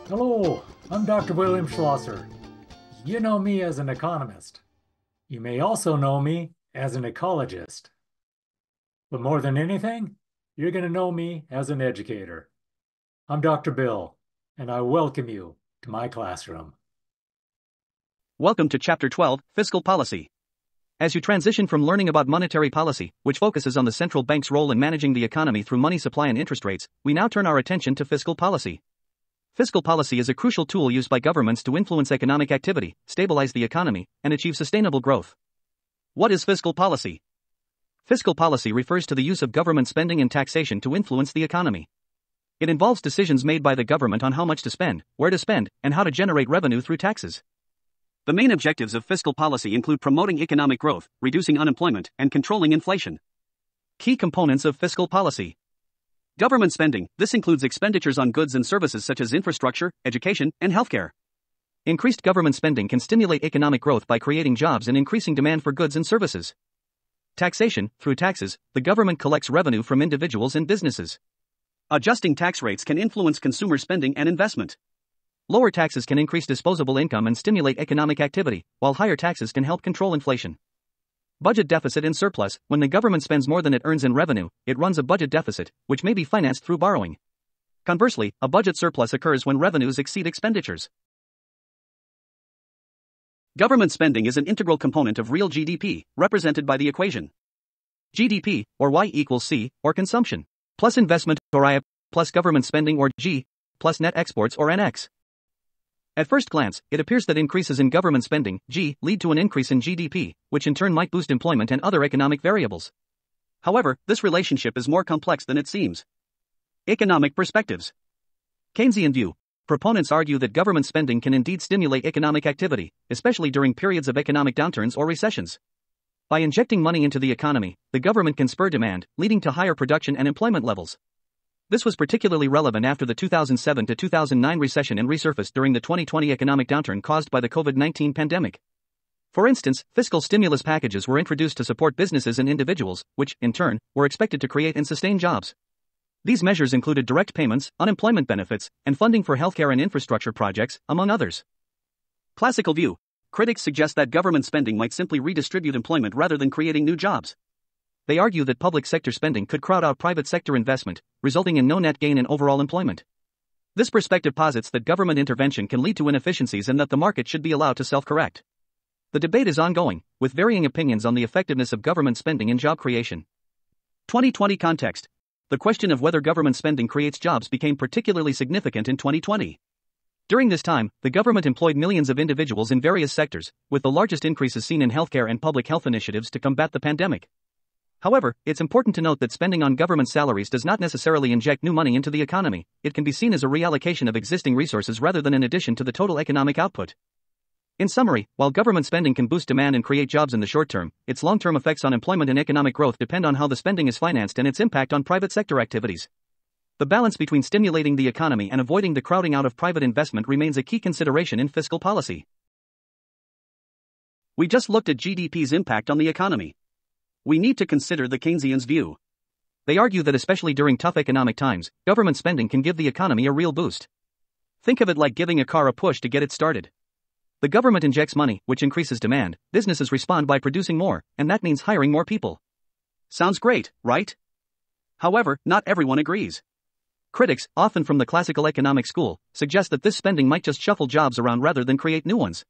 Hello, I'm Dr. William Schlosser. You know me as an economist. You may also know me as an ecologist. But more than anything, you're going to know me as an educator. I'm Dr. Bill, and I welcome you to my classroom. Welcome to Chapter 12, Fiscal Policy. As you transition from learning about monetary policy, which focuses on the central bank's role in managing the economy through money supply and interest rates, we now turn our attention to fiscal policy. Fiscal policy is a crucial tool used by governments to influence economic activity, stabilize the economy, and achieve sustainable growth. What is fiscal policy? Fiscal policy refers to the use of government spending and taxation to influence the economy. It involves decisions made by the government on how much to spend, where to spend, and how to generate revenue through taxes. The main objectives of fiscal policy include promoting economic growth, reducing unemployment, and controlling inflation. Key components of fiscal policy. Government spending. This includes expenditures on goods and services such as infrastructure, education, and healthcare. Increased government spending can stimulate economic growth by creating jobs and increasing demand for goods and services. Taxation. Through taxes, the government collects revenue from individuals and businesses. Adjusting tax rates can influence consumer spending and investment. Lower taxes can increase disposable income and stimulate economic activity, while higher taxes can help control inflation. Budget deficit and surplus. When the government spends more than it earns in revenue, it runs a budget deficit, which may be financed through borrowing. Conversely, a budget surplus occurs when revenues exceed expenditures. Government spending is an integral component of real GDP, represented by the equation GDP, or Y equals C, or consumption, plus investment, or I, plus government spending, or G, plus net exports, or NX. At first glance, it appears that increases in government spending, G, lead to an increase in GDP, which in turn might boost employment and other economic variables. However, this relationship is more complex than it seems. Economic perspectives. Keynesian view. Proponents argue that government spending can indeed stimulate economic activity, especially during periods of economic downturns or recessions. By injecting money into the economy, the government can spur demand, leading to higher production and employment levels. This was particularly relevant after the 2007 to 2009 recession and resurfaced during the 2020 economic downturn caused by the COVID-19 pandemic. For instance, fiscal stimulus packages were introduced to support businesses and individuals, which, in turn, were expected to create and sustain jobs. These measures included direct payments, unemployment benefits, and funding for healthcare and infrastructure projects, among others. Classical view. Critics suggest that government spending might simply redistribute employment rather than creating new jobs. They argue that public sector spending could crowd out private sector investment, resulting in no net gain in overall employment. This perspective posits that government intervention can lead to inefficiencies and that the market should be allowed to self-correct. The debate is ongoing, with varying opinions on the effectiveness of government spending in job creation. 2020 context. The question of whether government spending creates jobs became particularly significant in 2020. During this time, the government employed millions of individuals in various sectors, with the largest increases seen in healthcare and public health initiatives to combat the pandemic. However, it's important to note that spending on government salaries does not necessarily inject new money into the economy. It can be seen as a reallocation of existing resources rather than an addition to the total economic output. In summary, while government spending can boost demand and create jobs in the short term, its long-term effects on employment and economic growth depend on how the spending is financed and its impact on private sector activities. The balance between stimulating the economy and avoiding the crowding out of private investment remains a key consideration in fiscal policy. We just looked at GDP's impact on the economy. We need to consider the Keynesians' view. They argue that especially during tough economic times, government spending can give the economy a real boost. Think of it like giving a car a push to get it started. The government injects money, which increases demand, businesses respond by producing more, and that means hiring more people. Sounds great, right? However, not everyone agrees. Critics, often from the classical economic school, suggest that this spending might just shuffle jobs around rather than create new ones.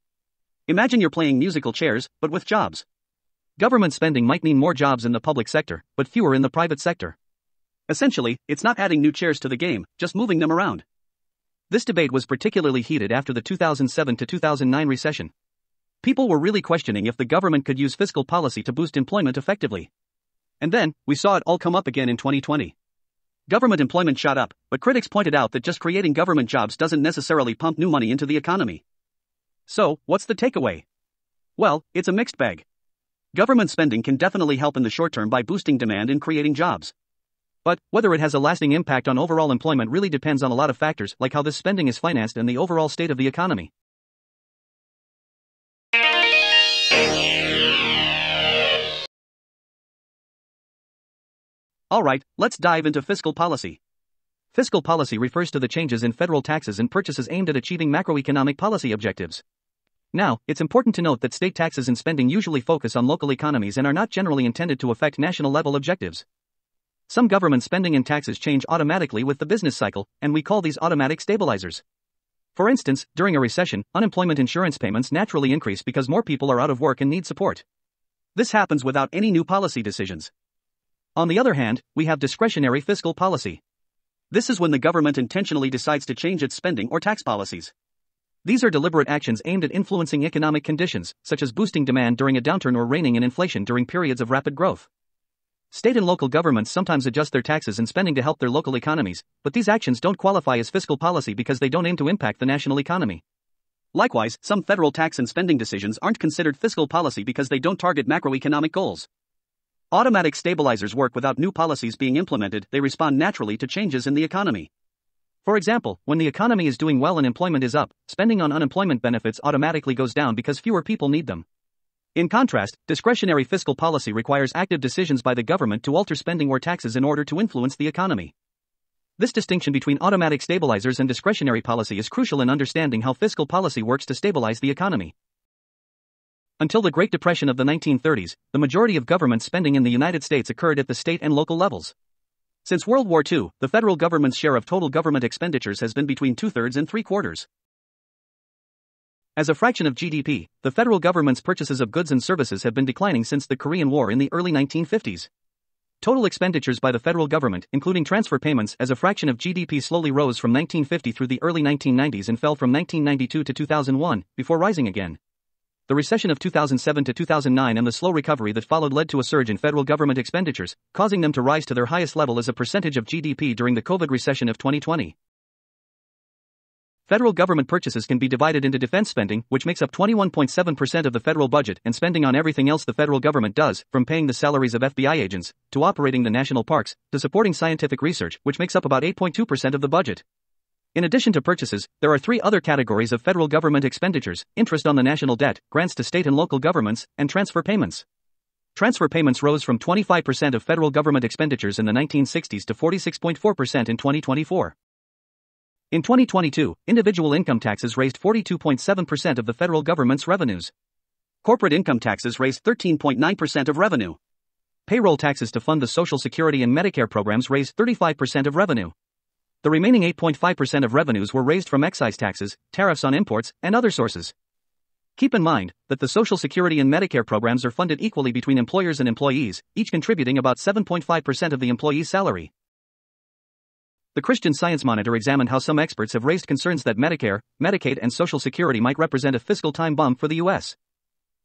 Imagine you're playing musical chairs, but with jobs. Government spending might mean more jobs in the public sector, but fewer in the private sector. Essentially, it's not adding new chairs to the game, just moving them around. This debate was particularly heated after the 2007 to 2009 recession. People were really questioning if the government could use fiscal policy to boost employment effectively. And then, we saw it all come up again in 2020. Government employment shot up, but critics pointed out that just creating government jobs doesn't necessarily pump new money into the economy. So, what's the takeaway? Well, it's a mixed bag. Government spending can definitely help in the short term by boosting demand and creating jobs. But whether it has a lasting impact on overall employment really depends on a lot of factors, like how this spending is financed and the overall state of the economy. Alright, let's dive into fiscal policy. Fiscal policy refers to the changes in federal taxes and purchases aimed at achieving macroeconomic policy objectives. Now, it's important to note that state taxes and spending usually focus on local economies and are not generally intended to affect national-level objectives. Some government spending and taxes change automatically with the business cycle, and we call these automatic stabilizers. For instance, during a recession, unemployment insurance payments naturally increase because more people are out of work and need support. This happens without any new policy decisions. On the other hand, we have discretionary fiscal policy. This is when the government intentionally decides to change its spending or tax policies. These are deliberate actions aimed at influencing economic conditions, such as boosting demand during a downturn or reining in inflation during periods of rapid growth. State and local governments sometimes adjust their taxes and spending to help their local economies, but these actions don't qualify as fiscal policy because they don't aim to impact the national economy. Likewise, some federal tax and spending decisions aren't considered fiscal policy because they don't target macroeconomic goals. Automatic stabilizers work without new policies being implemented, they respond naturally to changes in the economy. For example, when the economy is doing well and employment is up, spending on unemployment benefits automatically goes down because fewer people need them. In contrast, discretionary fiscal policy requires active decisions by the government to alter spending or taxes in order to influence the economy. This distinction between automatic stabilizers and discretionary policy is crucial in understanding how fiscal policy works to stabilize the economy. Until the Great Depression of the 1930s, the majority of government spending in the United States occurred at the state and local levels. Since World War II, the federal government's share of total government expenditures has been between 2/3 and 3/4. As a fraction of GDP, the federal government's purchases of goods and services have been declining since the Korean War in the early 1950s. Total expenditures by the federal government, including transfer payments, as a fraction of GDP slowly rose from 1950 through the early 1990s and fell from 1992 to 2001, before rising again. The recession of 2007 to 2009 and the slow recovery that followed led to a surge in federal government expenditures, causing them to rise to their highest level as a percentage of GDP during the COVID recession of 2020. Federal government purchases can be divided into defense spending, which makes up 21.7% of the federal budget, and spending on everything else the federal government does, from paying the salaries of FBI agents, to operating the national parks, to supporting scientific research, which makes up about 8.2% of the budget. In addition to purchases, there are three other categories of federal government expenditures: interest on the national debt, grants to state and local governments, and transfer payments. Transfer payments rose from 25% of federal government expenditures in the 1960s to 46.4% in 2024. In 2022, individual income taxes raised 42.7% of the federal government's revenues. Corporate income taxes raised 13.9% of revenue. Payroll taxes to fund the Social Security and Medicare programs raised 35% of revenue. The remaining 8.5% of revenues were raised from excise taxes, tariffs on imports, and other sources. Keep in mind that the Social Security and Medicare programs are funded equally between employers and employees, each contributing about 7.5% of the employee's salary. The Christian Science Monitor examined how some experts have raised concerns that Medicare, Medicaid, and Social Security might represent a fiscal time bomb for the U.S.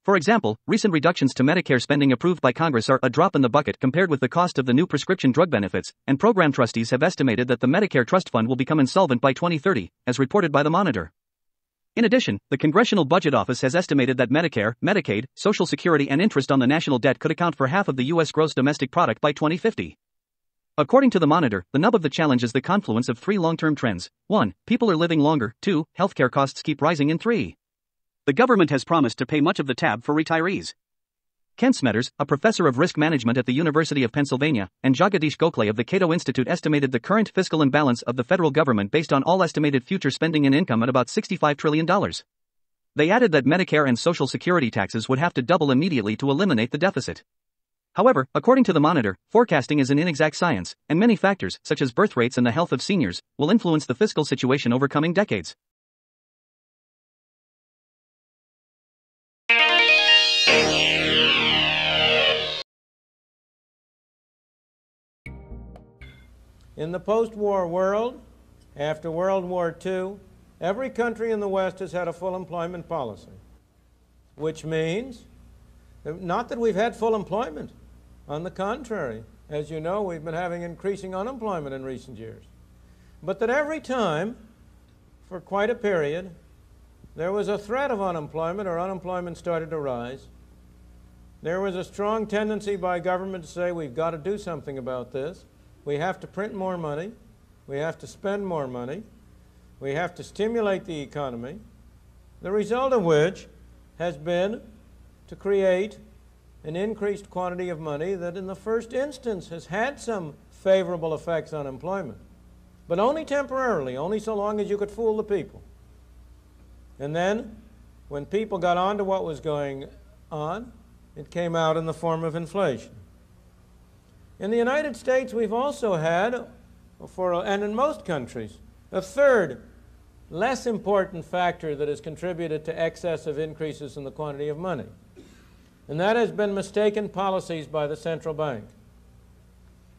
For example, recent reductions to Medicare spending approved by Congress are a drop in the bucket compared with the cost of the new prescription drug benefits, and program trustees have estimated that the Medicare Trust Fund will become insolvent by 2030, as reported by the Monitor. In addition, the Congressional Budget Office has estimated that Medicare, Medicaid, Social Security, and interest on the national debt could account for half of the U.S. gross domestic product by 2050. According to the Monitor, the nub of the challenge is the confluence of three long-term trends. 1. People are living longer. 2. Healthcare costs keep rising. And 3. The government has promised to pay much of the tab for retirees. Ken Smetters, a professor of risk management at the University of Pennsylvania, and Jagadish Gokhale of the Cato Institute estimated the current fiscal imbalance of the federal government based on all estimated future spending and income at about $65 trillion. They added that Medicare and Social Security taxes would have to double immediately to eliminate the deficit. However, according to the Monitor, forecasting is an inexact science, and many factors, such as birth rates and the health of seniors, will influence the fiscal situation over coming decades. In the post-war world, after World War II, every country in the West has had a full employment policy, which means not that we've had full employment. On the contrary, as you know, we've been having increasing unemployment in recent years. But that every time, for quite a period, there was a threat of unemployment or unemployment started to rise. There was a strong tendency by government to say, we've got to do something about this. We have to print more money. We have to spend more money. We have to stimulate the economy. The result of which has been to create an increased quantity of money that in the first instance has had some favorable effects on employment. but only temporarily, only so long as you could fool the people. And then, when people got on to what was going on, it came out in the form of inflation. In the United States, we've also had, and in most countries, a third, less important factor that has contributed to excessive increases in the quantity of money. And that has been mistaken policies by the central bank.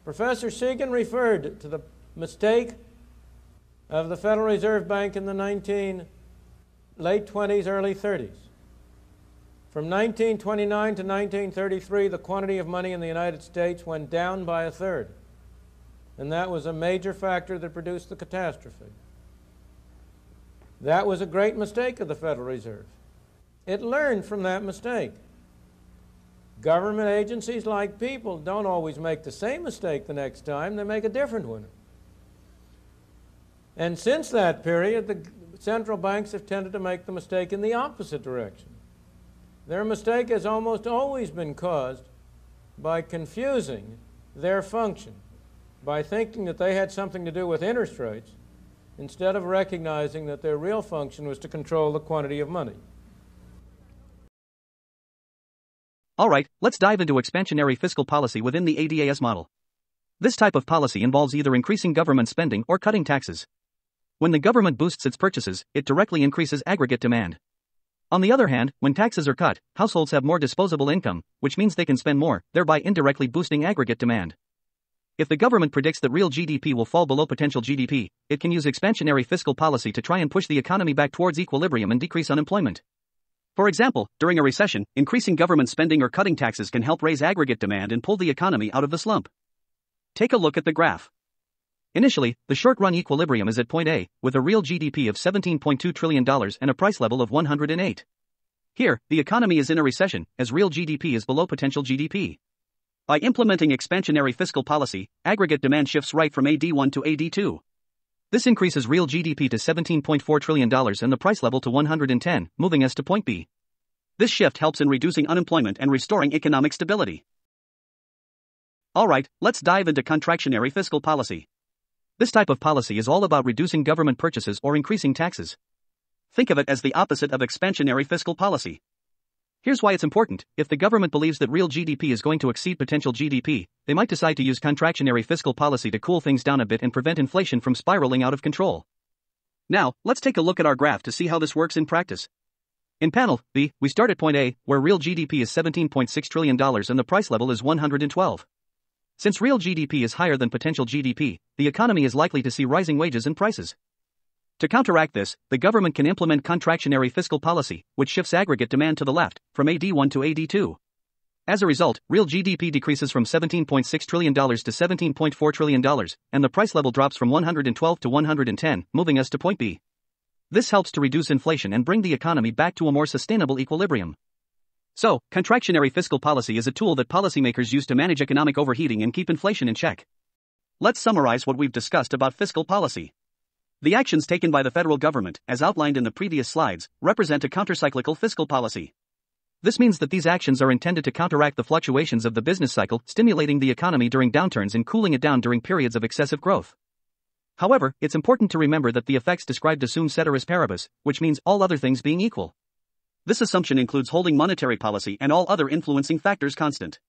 Professor Segan referred to the mistake of the Federal Reserve Bank in the late 20s, early 30s. From 1929 to 1933, the quantity of money in the United States went down by a third. And that was a major factor that produced the catastrophe. That was a great mistake of the Federal Reserve. It learned from that mistake. Government agencies, like people, don't always make the same mistake the next time. They make a different one. And since that period, the central banks have tended to make the mistake in the opposite direction. Their mistake has almost always been caused by confusing their function, by thinking that they had something to do with interest rates, instead of recognizing that their real function was to control the quantity of money. All right, let's dive into expansionary fiscal policy within the ADAS model. This type of policy involves either increasing government spending or cutting taxes. When the government boosts its purchases, it directly increases aggregate demand. On the other hand, when taxes are cut, households have more disposable income, which means they can spend more, thereby indirectly boosting aggregate demand. If the government predicts that real GDP will fall below potential GDP, it can use expansionary fiscal policy to try and push the economy back towards equilibrium and decrease unemployment. For example, during a recession, increasing government spending or cutting taxes can help raise aggregate demand and pull the economy out of the slump. Take a look at the graph. Initially, the short-run equilibrium is at point A, with a real GDP of $17.2 trillion and a price level of 108. Here, the economy is in a recession, as real GDP is below potential GDP. By implementing expansionary fiscal policy, aggregate demand shifts right from AD1 to AD2. This increases real GDP to $17.4 trillion and the price level to 110, moving us to point B. This shift helps in reducing unemployment and restoring economic stability. Alright, let's dive into contractionary fiscal policy. This type of policy is all about reducing government purchases or increasing taxes. Think of it as the opposite of expansionary fiscal policy. Here's why it's important. If the government believes that real GDP is going to exceed potential GDP, they might decide to use contractionary fiscal policy to cool things down a bit and prevent inflation from spiraling out of control. Now, let's take a look at our graph to see how this works in practice. In panel B, we start at point A, where real GDP is $17.6 trillion and the price level is 112. Since real GDP is higher than potential GDP, the economy is likely to see rising wages and prices. To counteract this, the government can implement contractionary fiscal policy, which shifts aggregate demand to the left, from AD1 to AD2. As a result, real GDP decreases from $17.6 trillion to $17.4 trillion, and the price level drops from 112 to 110, moving us to point B. This helps to reduce inflation and bring the economy back to a more sustainable equilibrium. So, contractionary fiscal policy is a tool that policymakers use to manage economic overheating and keep inflation in check. Let's summarize what we've discussed about fiscal policy. The actions taken by the federal government, as outlined in the previous slides, represent a countercyclical fiscal policy. This means that these actions are intended to counteract the fluctuations of the business cycle, stimulating the economy during downturns and cooling it down during periods of excessive growth. However, it's important to remember that the effects described assume ceteris paribus, which means all other things being equal. This assumption includes holding monetary policy and all other influencing factors constant.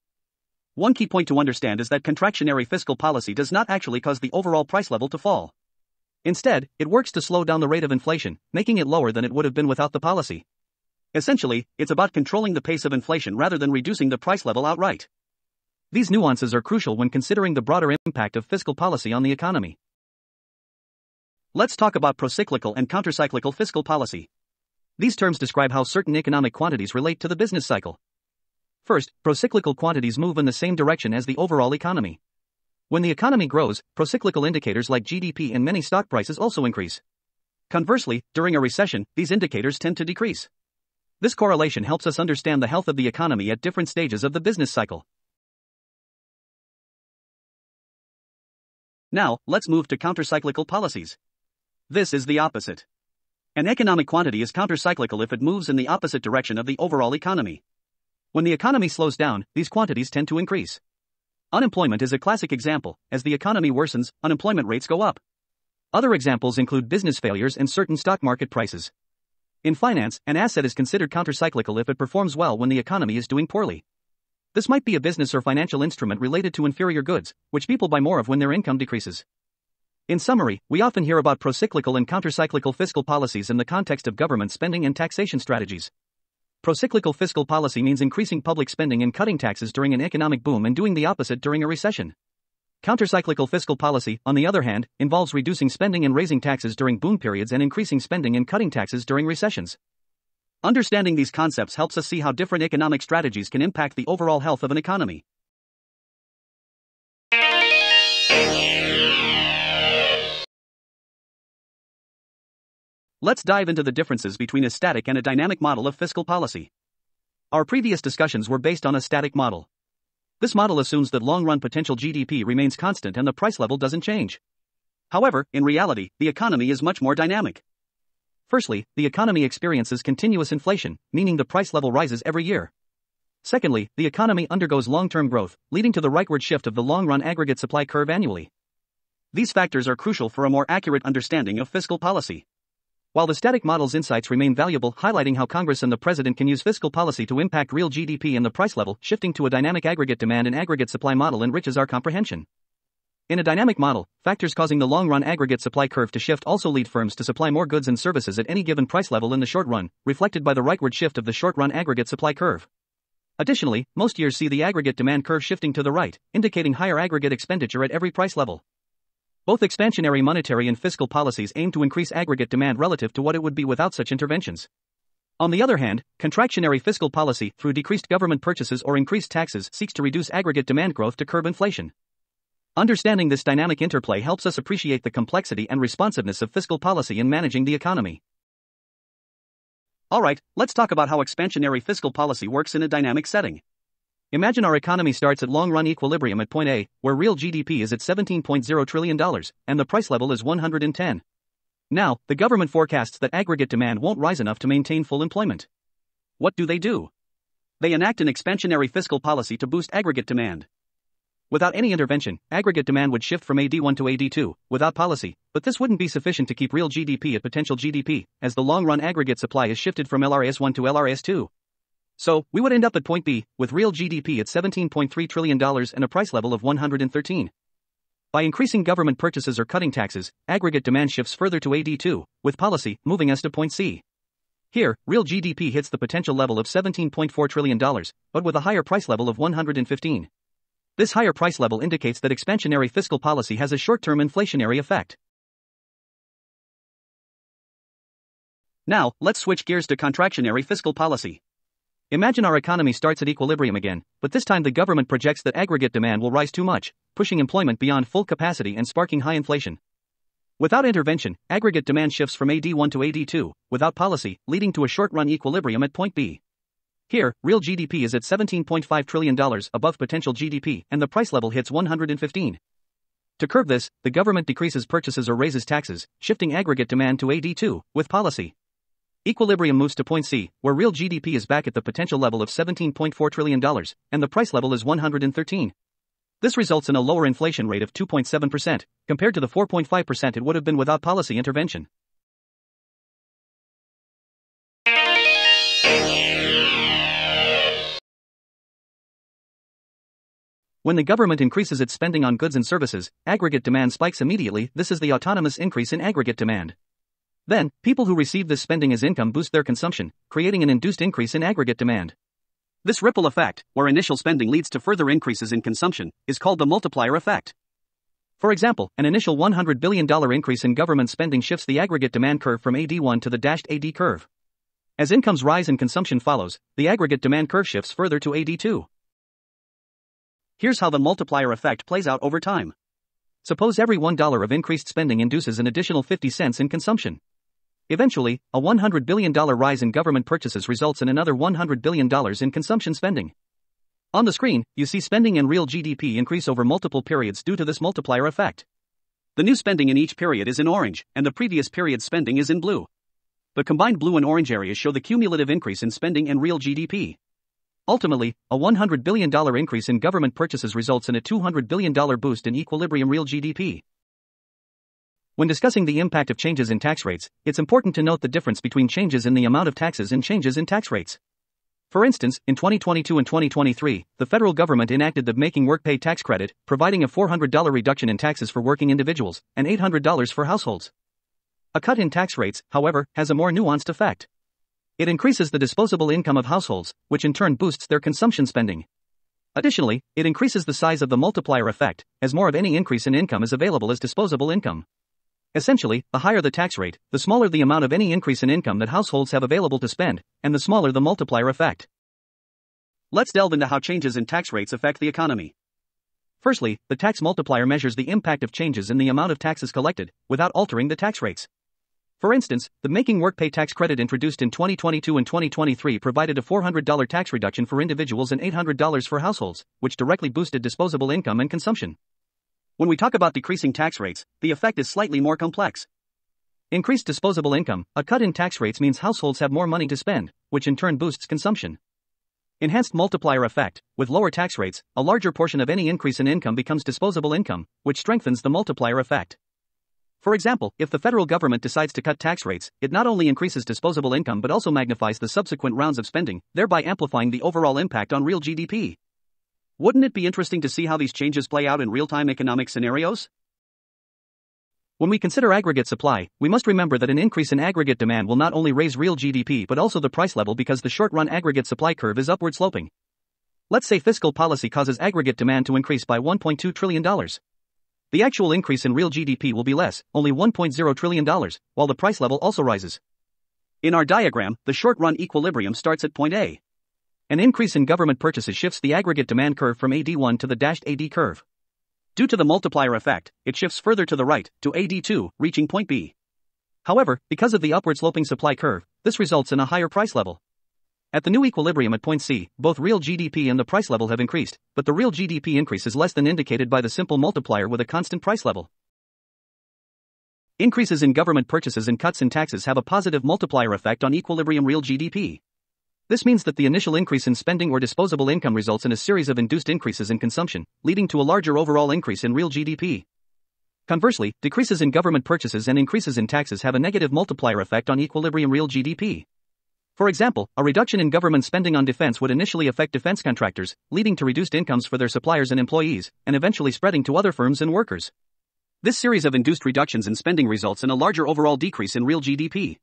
One key point to understand is that contractionary fiscal policy does not actually cause the overall price level to fall. Instead, it works to slow down the rate of inflation, making it lower than it would have been without the policy. Essentially, it's about controlling the pace of inflation rather than reducing the price level outright. These nuances are crucial when considering the broader impact of fiscal policy on the economy. Let's talk about procyclical and countercyclical fiscal policy. These terms describe how certain economic quantities relate to the business cycle. First, procyclical quantities move in the same direction as the overall economy. When the economy grows, procyclical indicators like GDP and many stock prices also increase. Conversely, during a recession, these indicators tend to decrease. This correlation helps us understand the health of the economy at different stages of the business cycle. Now, let's move to countercyclical policies. This is the opposite. An economic quantity is countercyclical if it moves in the opposite direction of the overall economy. When the economy slows down, these quantities tend to increase. Unemployment is a classic example. As the economy worsens, unemployment rates go up. Other examples include business failures and certain stock market prices. In finance, an asset is considered countercyclical if it performs well when the economy is doing poorly. This might be a business or financial instrument related to inferior goods, which people buy more of when their income decreases. In summary, we often hear about procyclical and countercyclical fiscal policies in the context of government spending and taxation strategies. Procyclical fiscal policy means increasing public spending and cutting taxes during an economic boom and doing the opposite during a recession. Countercyclical fiscal policy, on the other hand, involves reducing spending and raising taxes during boom periods and increasing spending and cutting taxes during recessions. Understanding these concepts helps us see how different economic strategies can impact the overall health of an economy. Let's dive into the differences between a static and a dynamic model of fiscal policy. Our previous discussions were based on a static model. This model assumes that long-run potential GDP remains constant and the price level doesn't change. However, in reality, the economy is much more dynamic. Firstly, the economy experiences continuous inflation, meaning the price level rises every year. Secondly, the economy undergoes long-term growth, leading to the rightward shift of the long-run aggregate supply curve annually. These factors are crucial for a more accurate understanding of fiscal policy. While the static model's insights remain valuable, highlighting how Congress and the President can use fiscal policy to impact real GDP and the price level, shifting to a dynamic aggregate demand and aggregate supply model enriches our comprehension. In a dynamic model, factors causing the long-run aggregate supply curve to shift also lead firms to supply more goods and services at any given price level in the short run, reflected by the rightward shift of the short-run aggregate supply curve. Additionally, most years see the aggregate demand curve shifting to the right, indicating higher aggregate expenditure at every price level. Both expansionary monetary and fiscal policies aim to increase aggregate demand relative to what it would be without such interventions. On the other hand, contractionary fiscal policy, through decreased government purchases or increased taxes, seeks to reduce aggregate demand growth to curb inflation. Understanding this dynamic interplay helps us appreciate the complexity and responsiveness of fiscal policy in managing the economy. Alright, let's talk about how expansionary fiscal policy works in a dynamic setting. Imagine our economy starts at long-run equilibrium at point A, where real GDP is at $17.0 trillion, and the price level is 110. Now, the government forecasts that aggregate demand won't rise enough to maintain full employment. What do? They enact an expansionary fiscal policy to boost aggregate demand. Without any intervention, aggregate demand would shift from AD1 to AD2, without policy, but this wouldn't be sufficient to keep real GDP at potential GDP, as the long-run aggregate supply is shifted from LRAS1 to LRAS2. So, we would end up at point B, with real GDP at $17.3 trillion and a price level of 113. By increasing government purchases or cutting taxes, aggregate demand shifts further to AD2, with policy moving us to point C. Here, real GDP hits the potential level of $17.4 trillion, but with a higher price level of 115. This higher price level indicates that expansionary fiscal policy has a short-term inflationary effect. Now, let's switch gears to contractionary fiscal policy. Imagine our economy starts at equilibrium again, but this time the government projects that aggregate demand will rise too much, pushing employment beyond full capacity and sparking high inflation. Without intervention, aggregate demand shifts from AD1 to AD2, without policy, leading to a short-run equilibrium at point B. Here, real GDP is at $17.5 trillion above potential GDP, and the price level hits 115. To curb this, the government decreases purchases or raises taxes, shifting aggregate demand to AD2, with policy. Equilibrium moves to point C, where real GDP is back at the potential level of $17.4 trillion, and the price level is 113. This results in a lower inflation rate of 2.7%, compared to the 4.5% it would have been without policy intervention. When the government increases its spending on goods and services, aggregate demand spikes immediately. This is the autonomous increase in aggregate demand. Then, people who receive this spending as income boost their consumption, creating an induced increase in aggregate demand. This ripple effect, where initial spending leads to further increases in consumption, is called the multiplier effect. For example, an initial $100 billion increase in government spending shifts the aggregate demand curve from AD1 to the dashed AD curve. As incomes rise and consumption follows, the aggregate demand curve shifts further to AD2. Here's how the multiplier effect plays out over time. Suppose every $1 of increased spending induces an additional 50 cents in consumption. Eventually, a $100 billion rise in government purchases results in another $100 billion in consumption spending. On the screen, you see spending and real GDP increase over multiple periods due to this multiplier effect. The new spending in each period is in orange, and the previous period's spending is in blue. The combined blue and orange areas show the cumulative increase in spending and real GDP. Ultimately, a $100 billion increase in government purchases results in a $200 billion boost in equilibrium real GDP. When discussing the impact of changes in tax rates, it's important to note the difference between changes in the amount of taxes and changes in tax rates. For instance, in 2022 and 2023, the federal government enacted the Making Work Pay tax credit, providing a $400 reduction in taxes for working individuals and $800 for households. A cut in tax rates, however, has a more nuanced effect. It increases the disposable income of households, which in turn boosts their consumption spending. Additionally, it increases the size of the multiplier effect, as more of any increase in income is available as disposable income. Essentially, the higher the tax rate, the smaller the amount of any increase in income that households have available to spend, and the smaller the multiplier effect. Let's delve into how changes in tax rates affect the economy. Firstly, the tax multiplier measures the impact of changes in the amount of taxes collected, without altering the tax rates. For instance, the Making Work Pay tax credit introduced in 2022 and 2023 provided a $400 tax reduction for individuals and $800 for households, which directly boosted disposable income and consumption. When we talk about decreasing tax rates, the effect is slightly more complex. Increased disposable income, a cut in tax rates means households have more money to spend, which in turn boosts consumption. Enhanced multiplier effect, with lower tax rates, a larger portion of any increase in income becomes disposable income, which strengthens the multiplier effect. For example, if the federal government decides to cut tax rates, it not only increases disposable income but also magnifies the subsequent rounds of spending, thereby amplifying the overall impact on real GDP. Wouldn't it be interesting to see how these changes play out in real-time economic scenarios? When we consider aggregate supply, we must remember that an increase in aggregate demand will not only raise real GDP but also the price level because the short-run aggregate supply curve is upward sloping. Let's say fiscal policy causes aggregate demand to increase by $1.2 trillion. The actual increase in real GDP will be less, only $1.0 trillion, while the price level also rises. In our diagram, the short-run equilibrium starts at point A. An increase in government purchases shifts the aggregate demand curve from AD1 to the dashed AD curve. Due to the multiplier effect, it shifts further to the right, to AD2, reaching point B. However, because of the upward sloping supply curve, this results in a higher price level. At the new equilibrium at point C, both real GDP and the price level have increased, but the real GDP increase is less than indicated by the simple multiplier with a constant price level. Increases in government purchases and cuts in taxes have a positive multiplier effect on equilibrium real GDP. This means that the initial increase in spending or disposable income results in a series of induced increases in consumption, leading to a larger overall increase in real GDP. Conversely, decreases in government purchases and increases in taxes have a negative multiplier effect on equilibrium real GDP. For example, a reduction in government spending on defense would initially affect defense contractors, leading to reduced incomes for their suppliers and employees, and eventually spreading to other firms and workers. This series of induced reductions in spending results in a larger overall decrease in real GDP.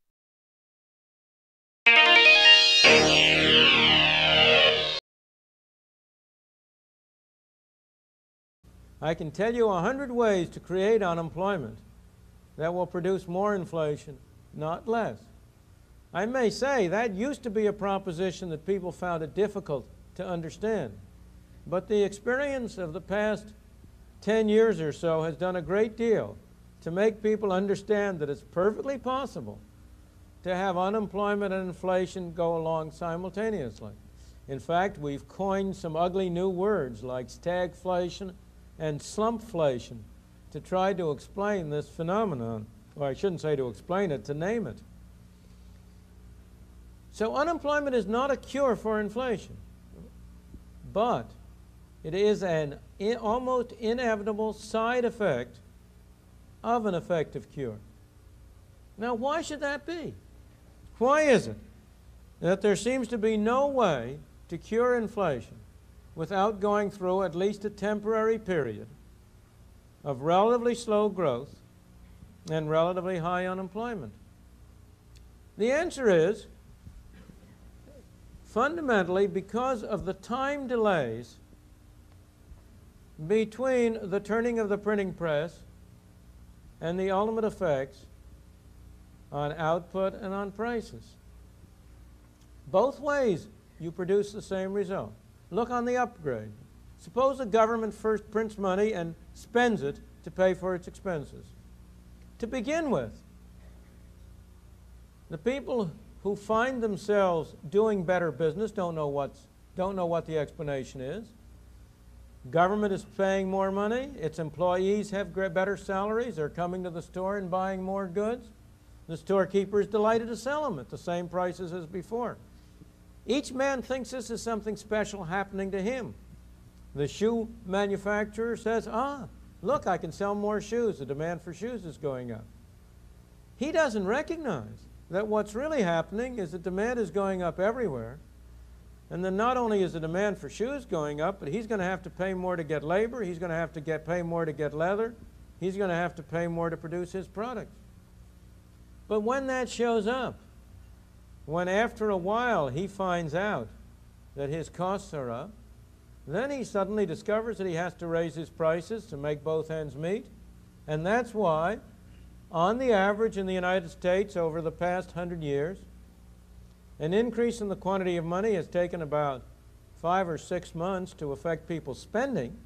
I can tell you 100 ways to create unemployment that will produce more inflation, not less. I may say that used to be a proposition that people found it difficult to understand. But the experience of the past 10 years or so has done a great deal to make people understand that it's perfectly possible to have unemployment and inflation go along simultaneously. In fact, we've coined some ugly new words like stagflation and slumpflation to try to explain this phenomenon. Or I shouldn't say to explain it, to name it. So unemployment is not a cure for inflation, but it is an almost inevitable side effect of an effective cure. Now, why should that be? Why is it that there seems to be no way to cure inflation without going through at least a temporary period of relatively slow growth and relatively high unemployment? The answer is fundamentally because of the time delays between the turning of the printing press and the ultimate effects on output and on prices. Both ways you produce the same result. Look on the upgrade. Suppose the government first prints money and spends it to pay for its expenses. To begin with, the people who find themselves doing better business don't know what the explanation is. Government is paying more money. Its employees have better salaries. They're coming to the store and buying more goods. The storekeeper is delighted to sell them at the same prices as before. Each man thinks this is something special happening to him. The shoe manufacturer says, Look, I can sell more shoes. The demand for shoes is going up. He doesn't recognize that what's really happening is that demand is going up everywhere. And then not only is the demand for shoes going up, but he's going to have to pay more to get labor. He's going to have to pay more to get leather. He's going to have to pay more to produce his products. But when that shows up, when after a while he finds out that his costs are up, then he suddenly discovers that he has to raise his prices to make both ends meet. And that's why, on the average in the United States over the past 100 years, an increase in the quantity of money has taken about 5 or 6 months to affect people's spending.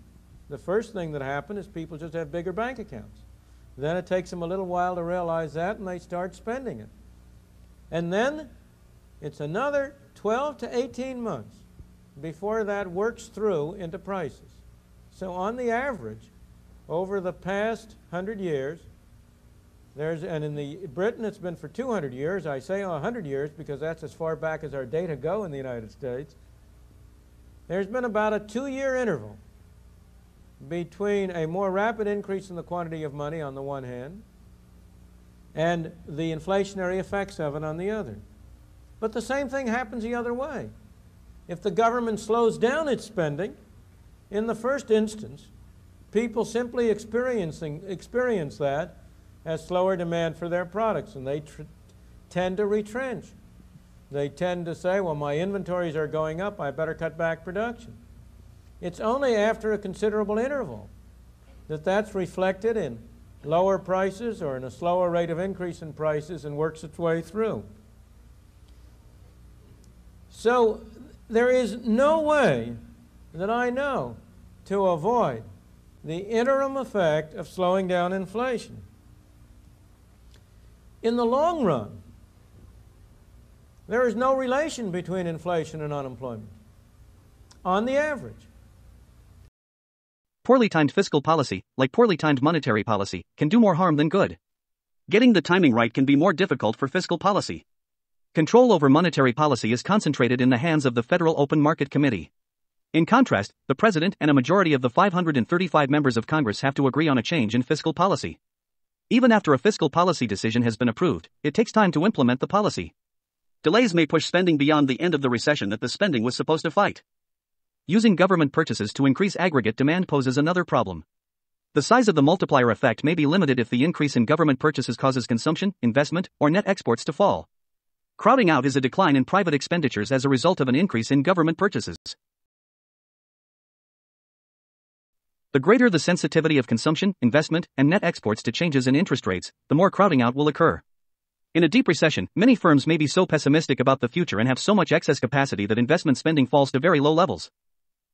The first thing that happened is people just have bigger bank accounts. Then it takes them a little while to realize that, and they start spending it. And then it's another 12 to 18 months before that works through into prices. So on the average, over the past 100 years, and in Britain it's been for 200 years. I say 100 years because that's as far back as our data go in the United States. There's been about a 2-year interval between a more rapid increase in the quantity of money on the one hand and the inflationary effects of it on the other. But the same thing happens the other way. If the government slows down its spending, in the first instance, people simply experience that as slower demand for their products, and they tend to retrench. They tend to say, well, my inventories are going up, I better cut back production. It's only after a considerable interval that that's reflected in lower prices or in a slower rate of increase in prices and works its way through. So there is no way that I know to avoid the interim effect of slowing down inflation. In the long run, there is no relation between inflation and unemployment, on the average. Poorly timed fiscal policy, like poorly timed monetary policy, can do more harm than good. Getting the timing right can be more difficult for fiscal policy. Control over monetary policy is concentrated in the hands of the Federal Open Market Committee. In contrast, the President and a majority of the 535 members of Congress have to agree on a change in fiscal policy. Even after a fiscal policy decision has been approved, it takes time to implement the policy. Delays may push spending beyond the end of the recession that the spending was supposed to fight. Using government purchases to increase aggregate demand poses another problem. The size of the multiplier effect may be limited if the increase in government purchases causes consumption, investment, or net exports to fall. Crowding out is a decline in private expenditures as a result of an increase in government purchases. The greater the sensitivity of consumption, investment, and net exports to changes in interest rates, the more crowding out will occur. In a deep recession, many firms may be so pessimistic about the future and have so much excess capacity that investment spending falls to very low levels.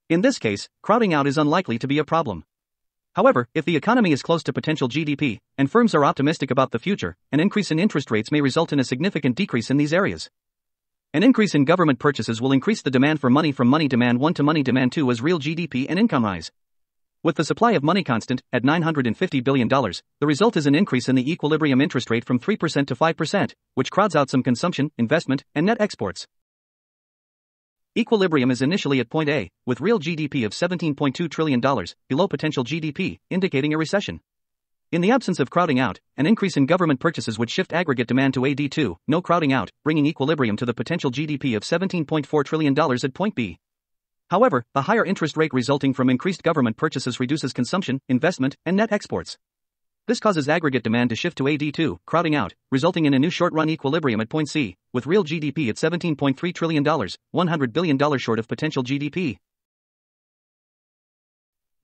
In this case, crowding out is unlikely to be a problem. However, if the economy is close to potential GDP, and firms are optimistic about the future, an increase in interest rates may result in a significant decrease in these areas. An increase in government purchases will increase the demand for money from money demand 1 to money demand 2 as real GDP and income rise. With the supply of money constant, at $950 billion, the result is an increase in the equilibrium interest rate from 3% to 5%, which crowds out some consumption, investment, and net exports. Equilibrium is initially at point A, with real GDP of $17.2 trillion, below potential GDP, indicating a recession. In the absence of crowding out, an increase in government purchases would shift aggregate demand to AD2, no crowding out, bringing equilibrium to the potential GDP of $17.4 trillion at point B. However, the higher interest rate resulting from increased government purchases reduces consumption, investment, and net exports. This causes aggregate demand to shift to AD2, crowding out, resulting in a new short-run equilibrium at point C, with real GDP at $17.3 trillion, $100 billion short of potential GDP.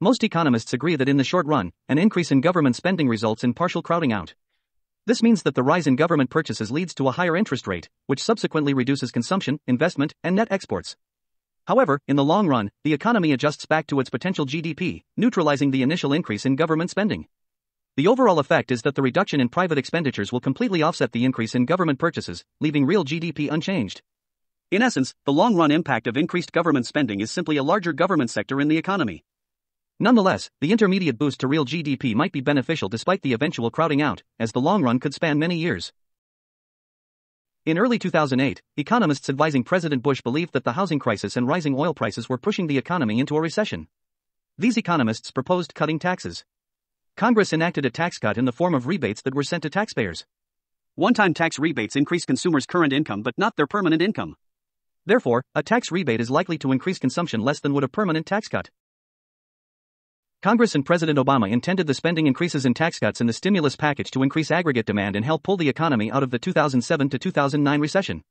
Most economists agree that in the short run, an increase in government spending results in partial crowding out. This means that the rise in government purchases leads to a higher interest rate, which subsequently reduces consumption, investment, and net exports. However, in the long run, the economy adjusts back to its potential GDP, neutralizing the initial increase in government spending. The overall effect is that the reduction in private expenditures will completely offset the increase in government purchases, leaving real GDP unchanged. In essence, the long-run impact of increased government spending is simply a larger government sector in the economy. Nonetheless, the intermediate boost to real GDP might be beneficial despite the eventual crowding out, as the long run could span many years. In early 2008, economists advising President Bush believed that the housing crisis and rising oil prices were pushing the economy into a recession. These economists proposed cutting taxes. Congress enacted a tax cut in the form of rebates that were sent to taxpayers. One-time tax rebates increase consumers' current income but not their permanent income. Therefore, a tax rebate is likely to increase consumption less than would a permanent tax cut. Congress and President Obama intended the spending increases in tax cuts in the stimulus package to increase aggregate demand and help pull the economy out of the 2007 to 2009 recession.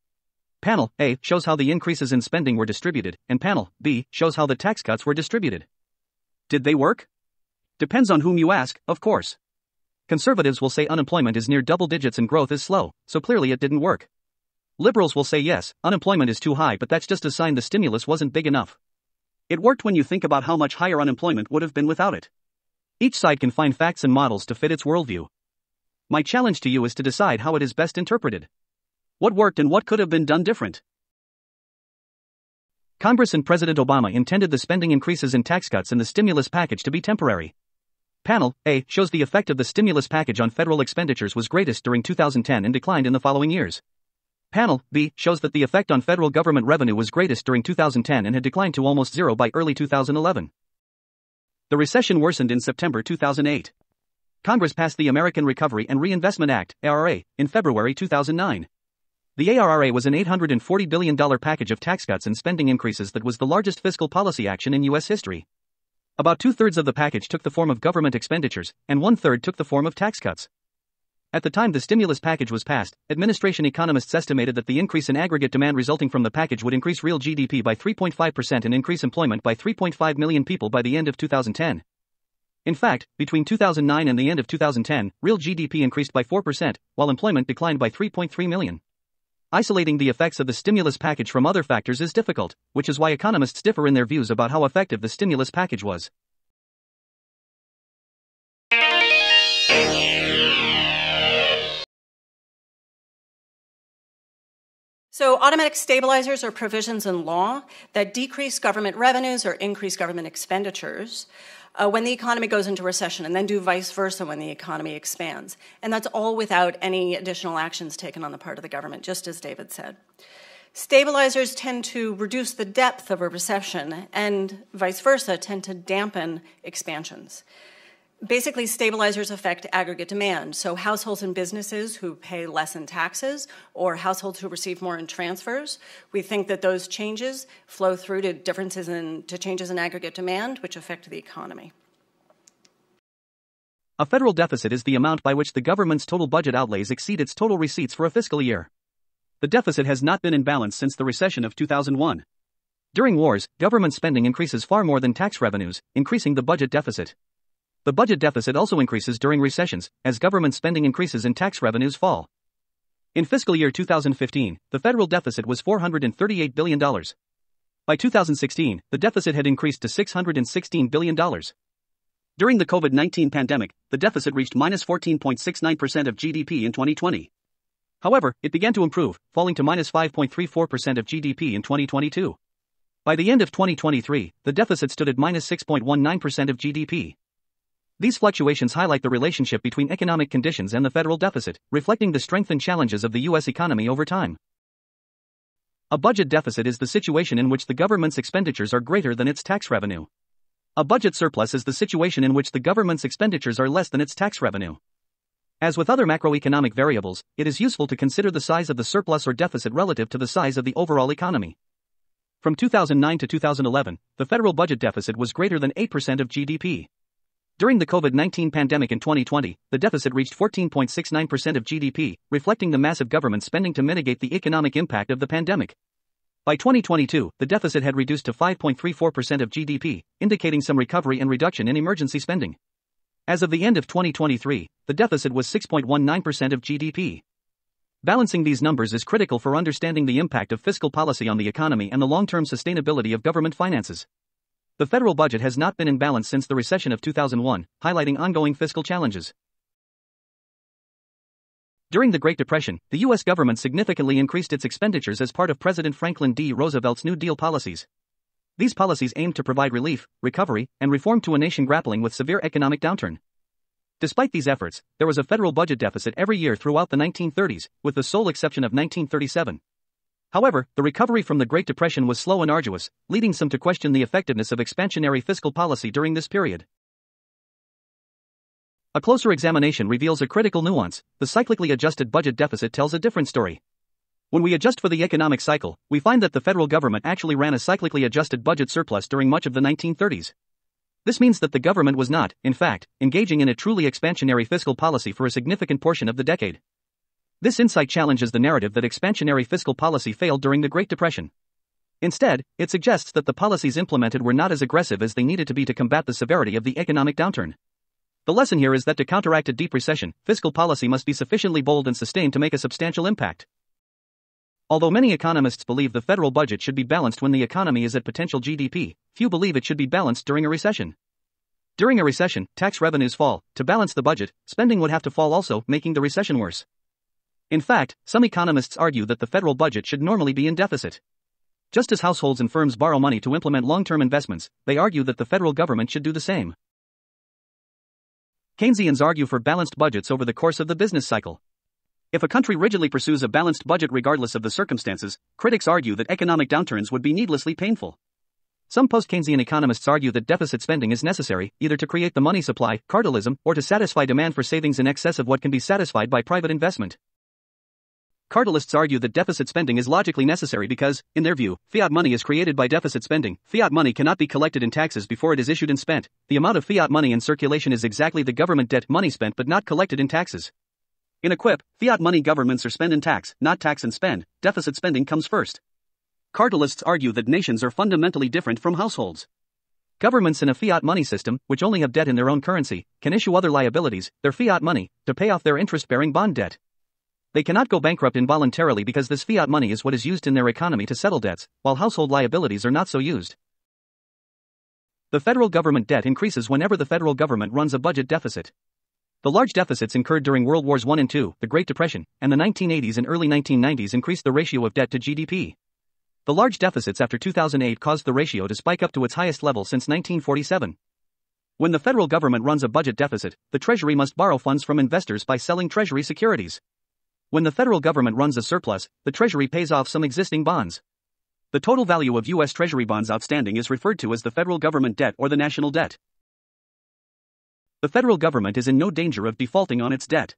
Panel A shows how the increases in spending were distributed, and Panel B shows how the tax cuts were distributed. Did they work? Depends on whom you ask, of course. Conservatives will say unemployment is near double digits and growth is slow, so clearly it didn't work. Liberals will say yes, unemployment is too high, but that's just a sign the stimulus wasn't big enough. It worked when you think about how much higher unemployment would have been without it. Each side can find facts and models to fit its worldview. My challenge to you is to decide how it is best interpreted. What worked and what could have been done different? Congress and President Obama intended the spending increases in tax cuts in the stimulus package to be temporary. Panel A shows the effect of the stimulus package on federal expenditures was greatest during 2010 and declined in the following years. Panel B shows that the effect on federal government revenue was greatest during 2010 and had declined to almost zero by early 2011. The recession worsened in September 2008. Congress passed the American Recovery and Reinvestment Act, ARRA, in February 2009. The ARRA was an $840 billion package of tax cuts and spending increases that was the largest fiscal policy action in U.S. history. About two-thirds of the package took the form of government expenditures, and one-third took the form of tax cuts. At the time the stimulus package was passed, administration economists estimated that the increase in aggregate demand resulting from the package would increase real GDP by 3.5% and increase employment by 3.5 million people by the end of 2010. In fact, between 2009 and the end of 2010, real GDP increased by 4%, while employment declined by 3.3 million. Isolating the effects of the stimulus package from other factors is difficult, which is why economists differ in their views about how effective the stimulus package was. So automatic stabilizers are provisions in law that decrease government revenues or increase government expenditures when the economy goes into recession, and then do vice versa when the economy expands. And that's all without any additional actions taken on the part of the government, just as David said. Stabilizers tend to reduce the depth of a recession, and vice versa tend to dampen expansions. Basically, stabilizers affect aggregate demand. So households and businesses who pay less in taxes, or households who receive more in transfers, we think that those changes flow through to changes in aggregate demand, which affect the economy. A federal deficit is the amount by which the government's total budget outlays exceed its total receipts for a fiscal year. The deficit has not been in balance since the recession of 2001. During wars, government spending increases far more than tax revenues, increasing the budget deficit. The budget deficit also increases during recessions, as government spending increases and tax revenues fall. In fiscal year 2015, the federal deficit was $438 billion. By 2016, the deficit had increased to $616 billion. During the COVID-19 pandemic, the deficit reached minus 14.69% of GDP in 2020. However, it began to improve, falling to minus 5.34% of GDP in 2022. By the end of 2023, the deficit stood at minus 6.19% of GDP. These fluctuations highlight the relationship between economic conditions and the federal deficit, reflecting the strength and challenges of the U.S. economy over time. A budget deficit is the situation in which the government's expenditures are greater than its tax revenue. A budget surplus is the situation in which the government's expenditures are less than its tax revenue. As with other macroeconomic variables, it is useful to consider the size of the surplus or deficit relative to the size of the overall economy. From 2009 to 2011, the federal budget deficit was greater than 8% of GDP. During the COVID-19 pandemic in 2020, the deficit reached 14.69% of GDP, reflecting the massive government spending to mitigate the economic impact of the pandemic. By 2022, the deficit had reduced to 5.34% of GDP, indicating some recovery and reduction in emergency spending. As of the end of 2023, the deficit was 6.19% of GDP. Balancing these numbers is critical for understanding the impact of fiscal policy on the economy and the long-term sustainability of government finances. The federal budget has not been in balance since the recession of 2001, highlighting ongoing fiscal challenges. During the Great Depression, the U.S. government significantly increased its expenditures as part of President Franklin D. Roosevelt's New Deal policies. These policies aimed to provide relief, recovery, and reform to a nation grappling with severe economic downturn. Despite these efforts, there was a federal budget deficit every year throughout the 1930s, with the sole exception of 1937. However, the recovery from the Great Depression was slow and arduous, leading some to question the effectiveness of expansionary fiscal policy during this period. A closer examination reveals a critical nuance: the cyclically adjusted budget deficit tells a different story. When we adjust for the economic cycle, we find that the federal government actually ran a cyclically adjusted budget surplus during much of the 1930s. This means that the government was not, in fact, engaging in a truly expansionary fiscal policy for a significant portion of the decade. This insight challenges the narrative that expansionary fiscal policy failed during the Great Depression. Instead, it suggests that the policies implemented were not as aggressive as they needed to be to combat the severity of the economic downturn. The lesson here is that to counteract a deep recession, fiscal policy must be sufficiently bold and sustained to make a substantial impact. Although many economists believe the federal budget should be balanced when the economy is at potential GDP, few believe it should be balanced during a recession. During a recession, tax revenues fall. To balance the budget, spending would have to fall also, making the recession worse. In fact, some economists argue that the federal budget should normally be in deficit. Just as households and firms borrow money to implement long-term investments, they argue that the federal government should do the same. Keynesians argue for balanced budgets over the course of the business cycle. If a country rigidly pursues a balanced budget regardless of the circumstances, critics argue that economic downturns would be needlessly painful. Some post-Keynesian economists argue that deficit spending is necessary, either to create the money supply, cartelism, or to satisfy demand for savings in excess of what can be satisfied by private investment. Cartelists argue that deficit spending is logically necessary because, in their view, fiat money is created by deficit spending. Fiat money cannot be collected in taxes before it is issued and spent. The amount of fiat money in circulation is exactly the government debt money spent but not collected in taxes. In a quip, fiat money governments are spend and tax, not tax and spend. Deficit spending comes first. Cartelists argue that nations are fundamentally different from households. Governments in a fiat money system, which only have debt in their own currency, can issue other liabilities, their fiat money, to pay off their interest-bearing bond debt. They cannot go bankrupt involuntarily because this fiat money is what is used in their economy to settle debts, while household liabilities are not so used. The federal government debt increases whenever the federal government runs a budget deficit. The large deficits incurred during World Wars I and II, the Great Depression, and the 1980s and early 1990s increased the ratio of debt to GDP. The large deficits after 2008 caused the ratio to spike up to its highest level since 1947. When the federal government runs a budget deficit, the Treasury must borrow funds from investors by selling Treasury securities. When the federal government runs a surplus, the Treasury pays off some existing bonds. The total value of U.S. Treasury bonds outstanding is referred to as the federal government debt or the national debt. The federal government is in no danger of defaulting on its debt.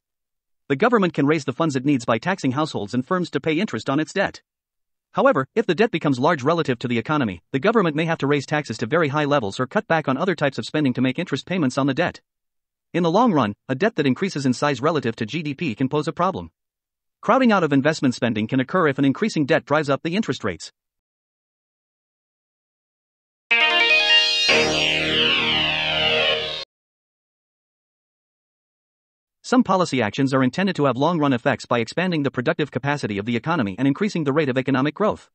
The government can raise the funds it needs by taxing households and firms to pay interest on its debt. However, if the debt becomes large relative to the economy, the government may have to raise taxes to very high levels or cut back on other types of spending to make interest payments on the debt. In the long run, a debt that increases in size relative to GDP can pose a problem. Crowding out of investment spending can occur if an increasing debt drives up the interest rates. Some policy actions are intended to have long-run effects by expanding the productive capacity of the economy and increasing the rate of economic growth.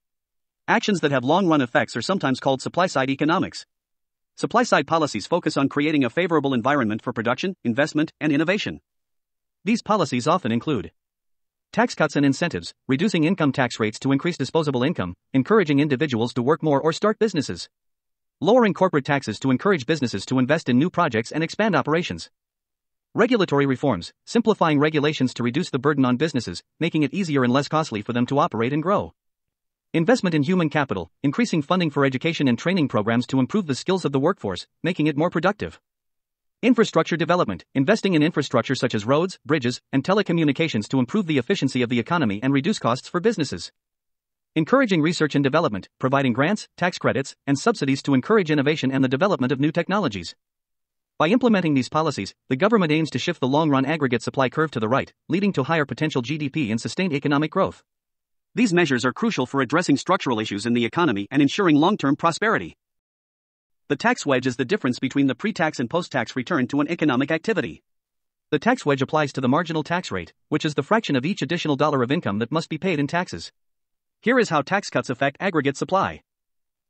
Actions that have long-run effects are sometimes called supply-side economics. Supply-side policies focus on creating a favorable environment for production, investment, and innovation. These policies often include tax cuts and incentives, reducing income tax rates to increase disposable income, encouraging individuals to work more or start businesses, lowering corporate taxes to encourage businesses to invest in new projects and expand operations. Regulatory reforms, simplifying regulations to reduce the burden on businesses, making it easier and less costly for them to operate and grow. Investment in human capital, increasing funding for education and training programs to improve the skills of the workforce, making it more productive. Infrastructure development, investing in infrastructure such as roads, bridges, and telecommunications to improve the efficiency of the economy and reduce costs for businesses. Encouraging research and development, providing grants, tax credits, and subsidies to encourage innovation and the development of new technologies. By implementing these policies, the government aims to shift the long-run aggregate supply curve to the right, leading to higher potential GDP and sustained economic growth. These measures are crucial for addressing structural issues in the economy and ensuring long-term prosperity. The tax wedge is the difference between the pre-tax and post-tax return to an economic activity. The tax wedge applies to the marginal tax rate, which is the fraction of each additional dollar of income that must be paid in taxes. Here is how tax cuts affect aggregate supply.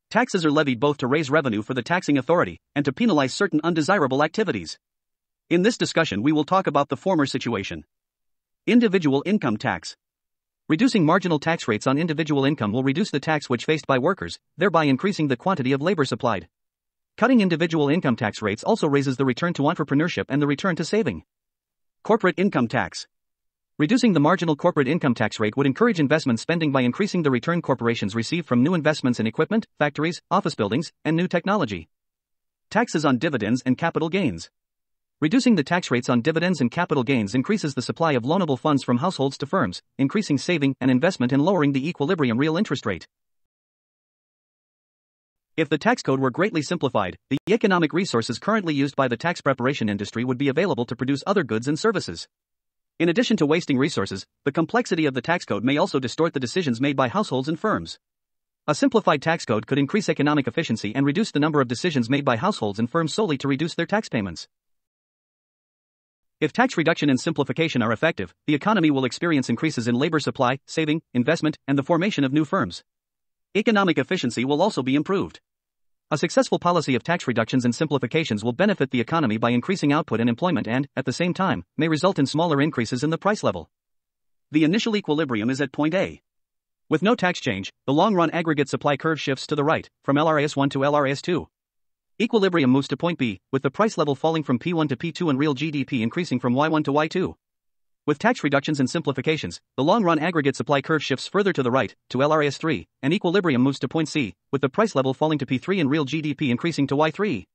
Taxes are levied both to raise revenue for the taxing authority and to penalize certain undesirable activities. In this discussion, we will talk about the former situation. Individual income tax. Reducing marginal tax rates on individual income will reduce the tax wedge faced by workers, thereby increasing the quantity of labor supplied. Cutting individual income tax rates also raises the return to entrepreneurship and the return to saving. Corporate income tax. Reducing the marginal corporate income tax rate would encourage investment spending by increasing the return corporations receive from new investments in equipment, factories, office buildings, and new technology. Taxes on dividends and capital gains. Reducing the tax rates on dividends and capital gains increases the supply of loanable funds from households to firms, increasing saving and investment and lowering the equilibrium real interest rate. If the tax code were greatly simplified, the economic resources currently used by the tax preparation industry would be available to produce other goods and services. In addition to wasting resources, the complexity of the tax code may also distort the decisions made by households and firms. A simplified tax code could increase economic efficiency and reduce the number of decisions made by households and firms solely to reduce their tax payments. If tax reduction and simplification are effective, the economy will experience increases in labor supply, saving, investment, and the formation of new firms. Economic efficiency will also be improved. A successful policy of tax reductions and simplifications will benefit the economy by increasing output and employment and, at the same time, may result in smaller increases in the price level. The initial equilibrium is at point A. With no tax change, the long-run aggregate supply curve shifts to the right, from LRAS1 to LRAS2. Equilibrium moves to point B, with the price level falling from P1 to P2 and real GDP increasing from Y1 to Y2. With tax reductions and simplifications, the long-run aggregate supply curve shifts further to the right, to LRAS3, and equilibrium moves to point C, with the price level falling to P3 and real GDP increasing to Y3.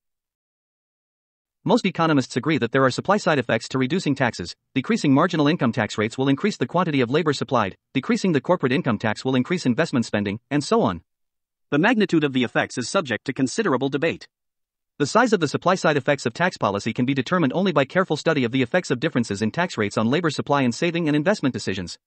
Most economists agree that there are supply-side effects to reducing taxes. Decreasing marginal income tax rates will increase the quantity of labor supplied, decreasing the corporate income tax will increase investment spending, and so on. The magnitude of the effects is subject to considerable debate. The size of the supply-side effects of tax policy can be determined only by careful study of the effects of differences in tax rates on labor supply and saving and investment decisions.